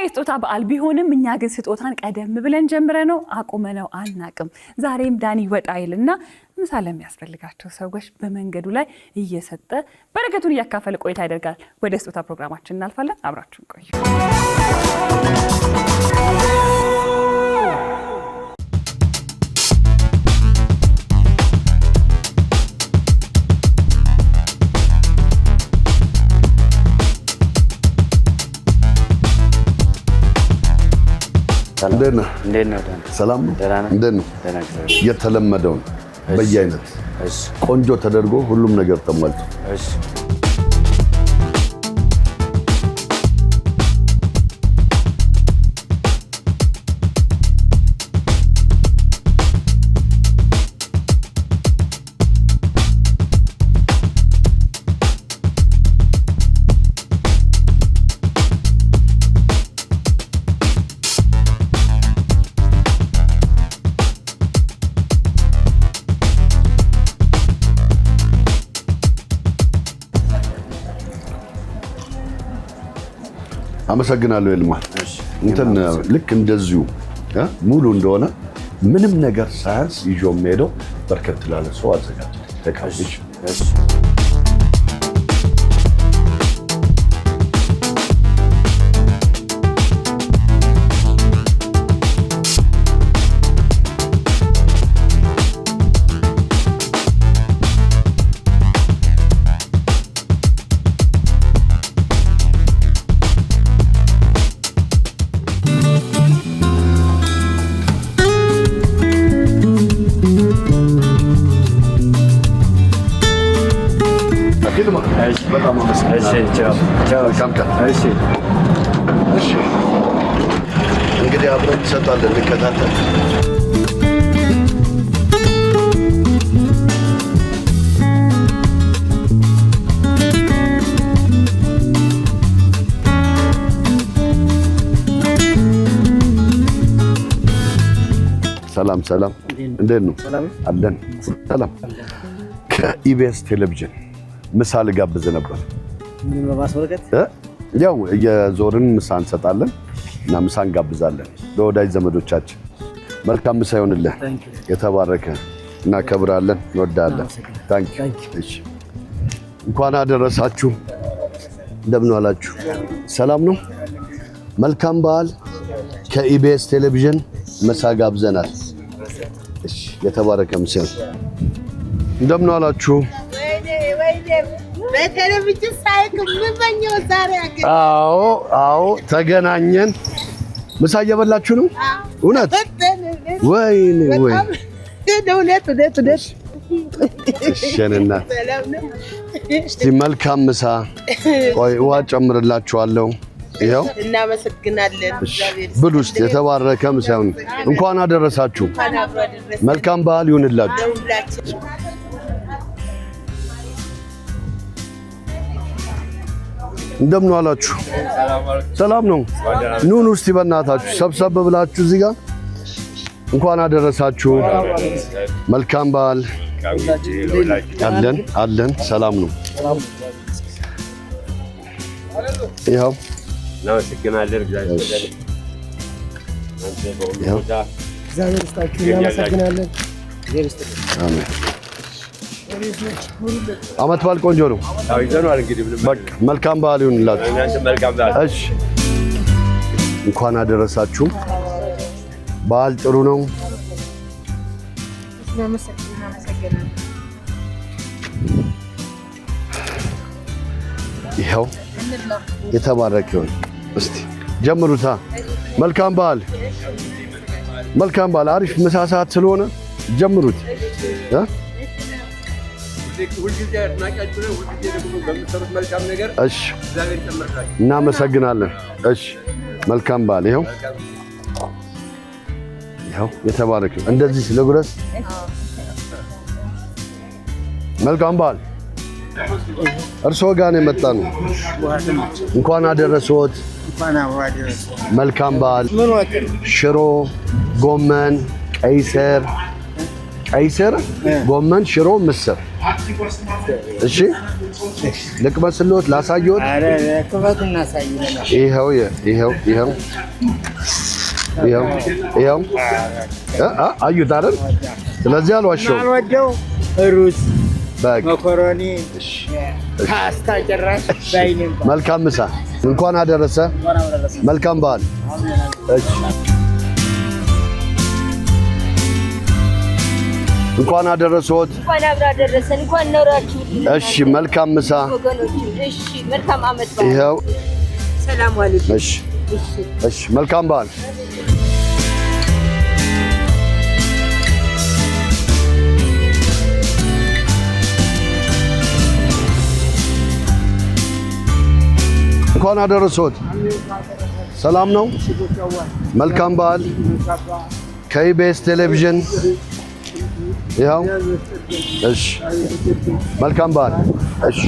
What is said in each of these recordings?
ስጦታ በዓል ቢሆንም እኛ ግን ስጦታን ቀደም ብለን ጀምረነው አቁመነው አናቅም። ዛሬም ዳኒ ወጣ ይልና ምሳ ለሚያስፈልጋቸው ሰዎች በመንገዱ ላይ እየሰጠ በረከቱን እያካፈለ ቆይታ ያደርጋል። ወደ ስጦታ ፕሮግራማችን እናልፋለን። አብራችሁን ቆዩ። እንደነ ሰላም እንደነ የተለመደው በየአይነት ቆንጆ ተደርጎ ሁሉም ነገር ተሟልቶ አመሰግናለሁ ይልማ እንትን ልክ እንደዚሁ ሙሉ እንደሆነ ምንም ነገር ሳያንስ ይዞ ሄዶ በርከት ላለ ሰው አዘጋጅ ተካፍሽ እንግዲህ አብረን እንሰጣለን እንከታተል ሰላም እንዴት ነው አለን ሰላም ከኢቢኤስ ቴሌቪዥን ምሳል ጋብዘ ነበር ምን ማስወረቀት ያው የዞርን ምሳ እንሰጣለን እና ምሳ እንጋብዛለን ለወዳጅ ዘመዶቻችን መልካም ምሳ ይሁንልህ የተባረከ እና ከብራለን እንወዳለን ታንክ እሺ እንኳን አደረሳችሁ እንደምን ዋላችሁ ሰላም ነው መልካም በዓል ከኢቢኤስ ቴሌቪዥን ምሳ ጋብዘናል እሺ የተባረከ ምሳ እንደምን ዋላችሁ በቴሌቪዥን ሳይክ ምንበኛው ዛሬ አገኘ አዎ ተገናኘን ምሳ እየበላችሁ ነው እውነት ወይኔ ደውለት እሺና እስቲ መልካም ምሳ ቆይ ውሃ ጨምርላችኋለሁ ይሄው እናመሰግናለን ብሉ እስቲ የተባረከ ምሳ ይሁን እንኳን አደረሳችሁ መልካም በዓል ይሁንላችሁ እንደምን ዋላችሁ ሰላም ነው ኑኑ እስቲ በእናታችሁ ሰብሰብ ብላችሁ እዚህ ጋር እንኳን አደረሳችሁ መልካም በዓል አለን ሰላም ነው ይኸው እናመሰግናለን እግዚአብሔር ይስጣችሁ እናመሰግናለን አሜን አመት በዓል ቆንጆ ነው አዎ ይዘናል እንግዲህ በቃ መልካም በዓል ይሁንላችሁ እናንተ መልካም በዓል እሺ እንኳን አደረሳችሁ በዓል ጥሩ ነው እናመሰግናለን ይኸው የተባረከ ይሁን እስቲ ጀምሩታ መልካም በዓል አሪፍ ምሳ ሰዓት ስለሆነ ጀምሩት ሁልጊዜ አድናቂያችሁ ነው ሁልጊዜ ደግሞ በምትሰሩት መልካም ነገር እሺ እግዚአብሔር ይጨምራችሁ እናመሰግናለን እሺ መልካም በዓል ይኸው የተባረከ እንደዚህ ለጉረስ መልካም በዓል እርስዎ ጋር ነው የመጣነው እንኳን አደረሰዎት መልካም በዓል ሽሮ ጎመን ቀይ ስር ጎመን ሽሮ ምስር እሺ ልቅመስልዎት ላሳየዎት? ኧረ ክፈት እናሳይና ይኸው አዩት አይደል? ስለዚህ አልዋሸሁም። አልወደው ሩዝ በቃ መኮሮኒ ፓስታ ጭራሽ ባይኔም መልካም ምሳ። እንኳን አደረሰ። መልካም በዓል። እሺ እንኳን አደረሰዎት። እንኳን አብራ ደረሰን። እንኳን ኖራችሁ። እሺ መልካም ምሳ ወገኖች። እሺ መልካም አመት በዓል። ይኸው ሰላም አለይኩም። እሺ መልካም በዓል። እንኳን አደረሰዎት። ሰላም ነው? መልካም በዓል። ከኢቢኤስ ቴሌቪዥን ይኸው። እሺ መልካም በዓል። እሺ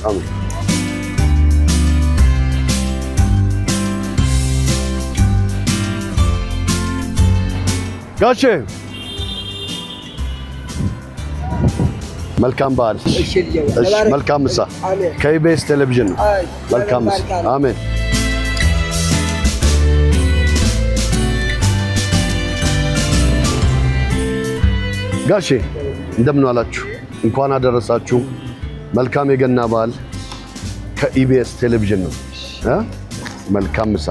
አሜን። ጋሼ መልካም በዓል። እሺ መልካም ምሳ። ከኢቢኤስ ቴሌቪዥን ነው። መልካም ምሳ። አሜን። ጋሼ እንደምን ዋላችሁ? እንኳን አደረሳችሁ። መልካም የገና በዓል። ከኢቢኤስ ቴሌቪዥን ነው። መልካም ምሳ።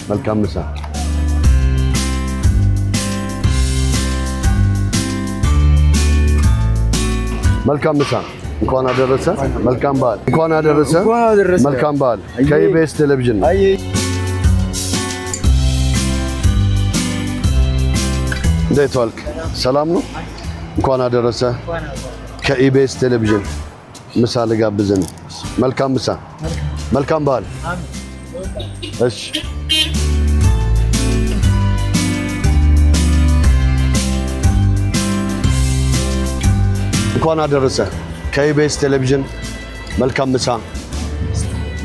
መልካም ምሳ። መልካም ምሳ። እንኳን አደረሰ። መልካም በዓል። እንኳን አደረሰ። መልካም በዓል። ከኢቢኤስ ቴሌቪዥን ነው። እንዴት ዋልክ? ሰላም ነው? እንኳን አደረሰ። ከኢቢኤስ ቴሌቪዥን ምሳ ልጋብዝህ ነው። መልካም ምሳ። መልካም በዓል። እሺ እንኳን አደረሰ። ከኢቢኤስ ቴሌቪዥን መልካም ምሳ።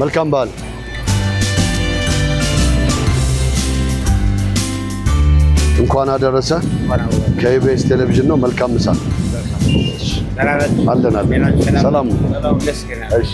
መልካም በዓል። እንኳን አደረሰ። ከኢቢኤስ ቴሌቪዥን ነው። መልካም ምሳ። አለን። ሰላም ነው? እሺ